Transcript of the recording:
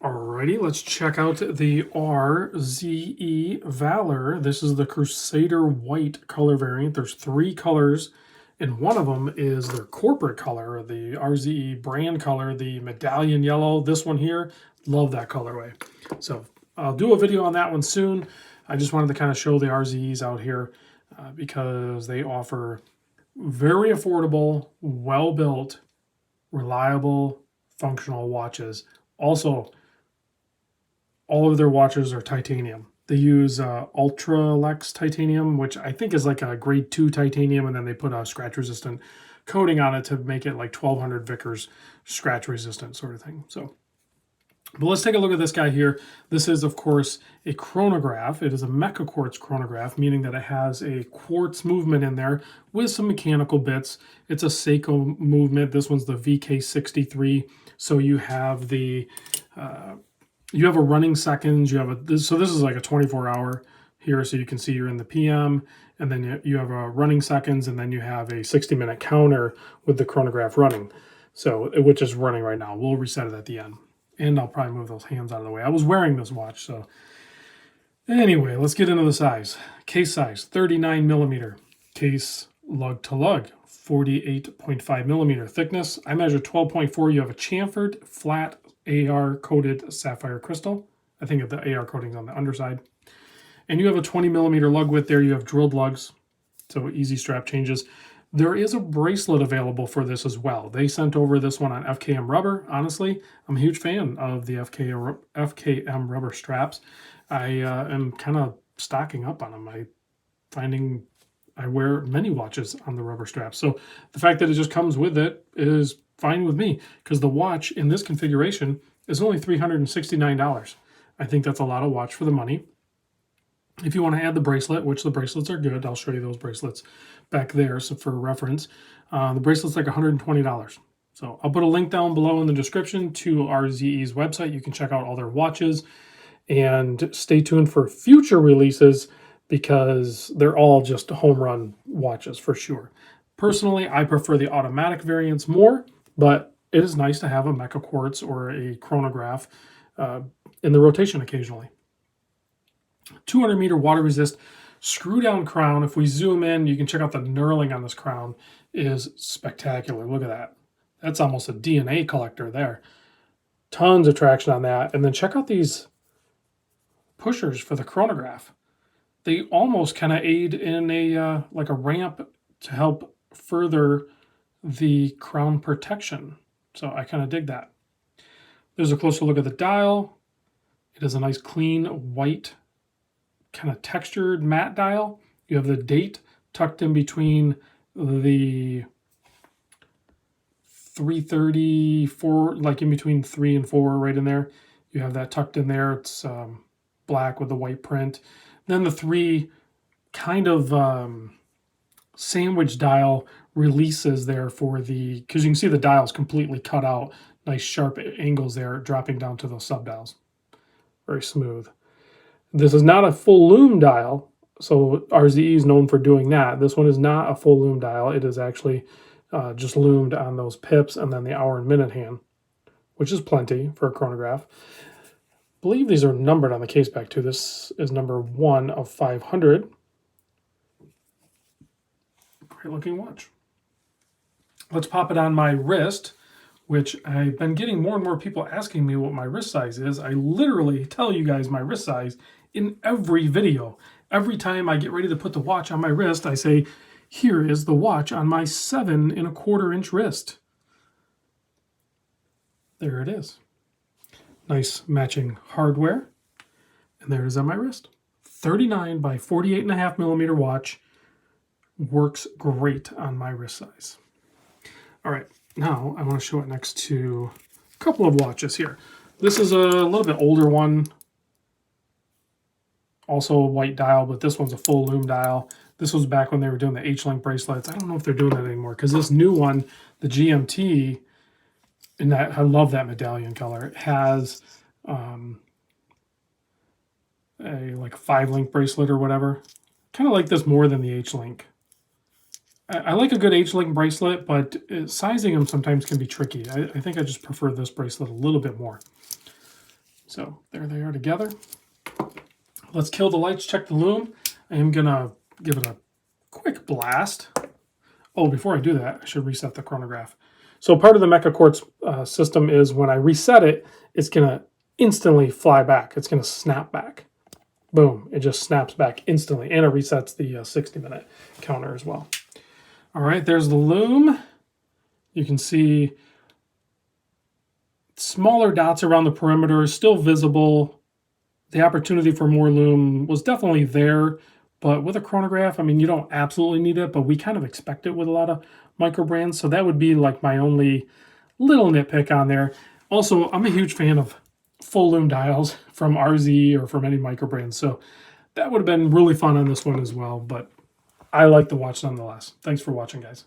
Alrighty, let's check out the RZE Valour. This is the Crusader white color variant. There's 3 colors, and one of them is their corporate color, the RZE brand color, the medallion yellow. This one here, love that colorway. So I'll do a video on that one soon. I just wanted to kind of show the RZEs out here because they offer very affordable, well-built, reliable, functional watches. Also, all of their watches are titanium. They use Ultralex titanium, which I think is like a grade 2 titanium, and then they put a scratch resistant coating on it to make it like 1200 Vickers scratch resistant sort of thing. So, but let's take a look at this guy here. This is, of course, a chronograph. It is a mecha quartz chronograph, meaning that it has a quartz movement in there with some mechanical bits. It's a Seiko movement. This one's the VK63. So you have the you have a running seconds. You have a so this is like a 24-hour here, so you can see you're in the PM, and then you have a running seconds, and then you have a 60-minute counter with the chronograph running. So which is running right now. We'll reset it at the end. And I'll probably move those hands out of the way. I was wearing this watch, so anyway, let's get into the size. Case size, 39 millimeter. Case lug to lug, 48.5 millimeter. Thickness, I measure 12.4. You have a chamfered, flat, AR-coated sapphire crystal. I think the AR coating's on the underside. And you have a 20 millimeter lug width there. You have drilled lugs, so easy strap changes. There is a bracelet available for this as well. They sent over this one on FKM rubber. Honestly, I'm a huge fan of the FKM rubber straps. I am kind of stocking up on them. I wear many watches on the rubber straps. So the fact that it just comes with it is fine with me, because the watch in this configuration is only $369. I think that's a lot of watch for the money. If you want to add the bracelet, which the bracelets are good, I'll show you those bracelets back there so for reference. The bracelet's like $120. So I'll put a link down below in the description to RZE's website. You can check out all their watches, and stay tuned for future releases because they're all just home run watches for sure. Personally, I prefer the automatic variants more, but it is nice to have a mecha quartz or a chronograph in the rotation occasionally. 200 meter water resist screw down crown. If we zoom in, you can check out the knurling on this crown is spectacular. Look at that. That's almost a DNA collector there. Tons of traction on that. And then check out these pushers for the chronograph. They almost kind of aid in a like a ramp to help further the crown protection. So I kind of dig that. There's a closer look at the dial. It is a nice clean white kind of textured matte dial. You have the date tucked in between the 334, like in between 3 and 4 right in there. You have that tucked in there. It's black with the white print. Then the 3 kind of sandwich dial releases there for the, because you can see the dial's completely cut out. Nice sharp angles there dropping down to those sub dials. Very smooth. This is not a full lume dial, so RZE is known for doing that. This one is not a full lume dial. It is actually just loomed on those pips and then the hour and minute hand, which is plenty for a chronograph. I believe these are numbered on the case back too. This is number 1 of 500. Great looking watch. Let's pop it on my wrist, which I've been getting more and more people asking me what my wrist size is. I literally tell you guys my wrist size in every video. Every time I get ready to put the watch on my wrist, I say, here is the watch on my 7 1/4 inch wrist. There it is. Nice matching hardware. And there it is on my wrist. 39 by 48.5 millimeter watch. Works great on my wrist size. All right, now I want to show it next to a couple of watches here. This is a little bit older one. Also a white dial, but this one's a full lume dial. This was back when they were doing the H-link bracelets. I don't know if they're doing that anymore, because this new one, the GMT, and that, I love that medallion color. It has a like 5-link bracelet or whatever. Kind of like this more than the H-link. I like a good H-link bracelet, but sizing them sometimes can be tricky. I think I just prefer this bracelet a little bit more. So there they are together. Let's kill the lights, check the loom. I am going to give it a quick blast. Oh, before I do that, I should reset the chronograph. So part of the Mecha Quartz system is when I reset it, it's going to instantly fly back. It's going to snap back. Boom. It just snaps back instantly. And it resets the 60-minute counter as well. All right, there's the loom. You can see smaller dots around the perimeter, still visible. The opportunity for more loom was definitely there. But with a chronograph, I mean, you don't absolutely need it, but we kind of expect it with a lot of micro brands. So that would be like my only little nitpick on there. Also, I'm a huge fan of full loom dials from RZE or from any micro brands. So that would have been really fun on this one as well. But I like the watch nonetheless. Thanks for watching, guys.